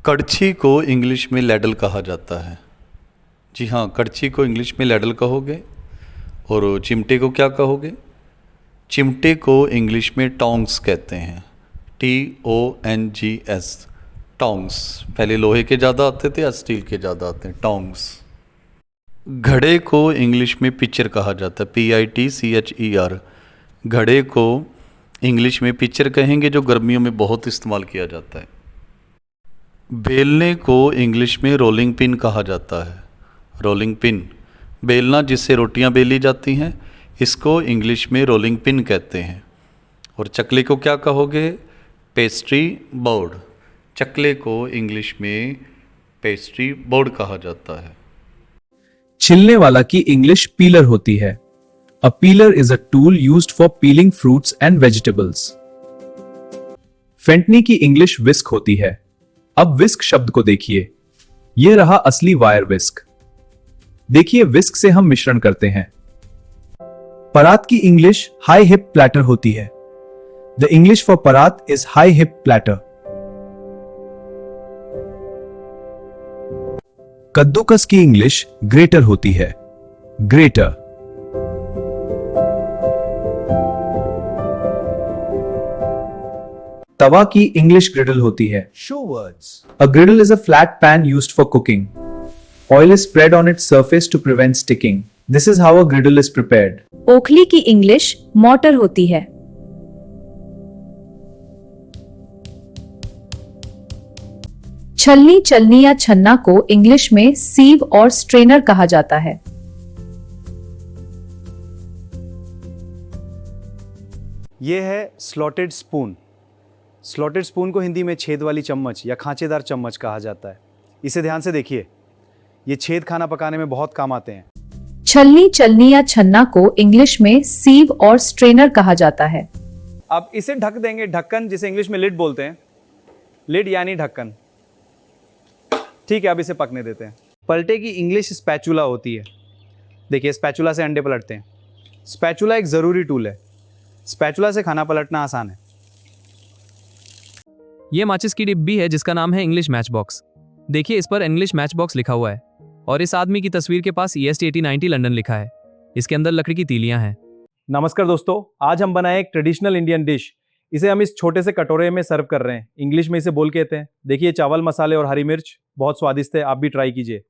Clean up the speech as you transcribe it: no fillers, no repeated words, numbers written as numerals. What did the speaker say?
कड़छी को इंग्लिश में लैडल कहा जाता है। जी हाँ, कड़छी को इंग्लिश में लैडल कहोगे। और चिमटे को क्या कहोगे? चिमटे को इंग्लिश में टोंग्स कहते हैं। TONGS, tongs. पहले लोहे के ज़्यादा आते थे, आज स्टील के ज़्यादा आते हैं, टोंग्स। घड़े को इंग्लिश में पिचर कहा जाता है, PITCHER। घड़े को इंग्लिश में पिचर कहेंगे, जो गर्मियों में बहुत इस्तेमाल किया जाता है। बेलने को इंग्लिश में रोलिंग पिन कहा जाता है। रोलिंग पिन, बेलना जिससे रोटियां बेली जाती हैं, इसको इंग्लिश में रोलिंग पिन कहते हैं। और चकले को क्या कहोगे? Pastry board. चकले को इंग्लिश में पेस्ट्री बोर्ड कहा जाता है। छिलने वाला की इंग्लिश पीलर होती है। A peeler is a tool used for peeling fruits and vegetables. फेंटनी की इंग्लिश विस्क होती है। अब विस्क शब्द को देखिए, यह रहा असली वायर विस्क। देखिए, विस्क से हम मिश्रण करते हैं। परात की इंग्लिश हाई हिप प्लेटर होती है। द इंग्लिश फॉर परात इज हाई हिप प्लेटर। कद्दूकस की इंग्लिश ग्रेटर होती है। ग्रेटर। तवा की इंग्लिश ग्रिडल होती है। Show words. A ग्रिडल is a flat pan used for cooking. Oil is spread on its surface to prevent sticking. This is how a griddle is prepared. ओखली की English motor होती है। छलनी चलनी या छन्ना को इंग्लिश में सीव और स्ट्रेनर कहा जाता है। ये है स्लॉटेड स्पून। स्लॉटेड स्पून को हिंदी में छेद वाली चम्मच या खांचेदार चम्मच कहा जाता है। इसे ध्यान से देखिए, ये छेद खाना पकाने में बहुत काम आते हैं। छलनी चलनी या छन्ना को इंग्लिश में सीव और स्ट्रेनर कहा जाता है। अब इसे ढक देंगे, ढक्कन जिसे इंग्लिश में लिड बोलते हैं। लिड यानी ढक्कन। ठीक है, अब इसे पकने देते हैं। पलटे की इंग्लिश स्पैचुला होती है। देखिए, स्पैचुला से अंडे पलटते हैं। स्पैचुला एक ज़रूरी टूल है। स्पैचुला से खाना पलटना आसान है। ये माचिस की डिब्बी है जिसका नाम है इंग्लिश मैच बॉक्स। देखिए, इस पर इंग्लिश मैच बॉक्स लिखा हुआ है और इस आदमी की तस्वीर के पास EST 8090 लंदन लिखा है। इसके अंदर लकड़ी की तीलियां हैं। नमस्कार दोस्तों, आज हम बनाए एक ट्रेडिशनल इंडियन डिश। इसे हम इस छोटे से कटोरे में सर्व कर रहे हैं। इंग्लिश में इसे बोल कहते हैं। देखिए, चावल, मसाले और हरी मिर्च बहुत स्वादिष्ट है। आप भी ट्राई कीजिए।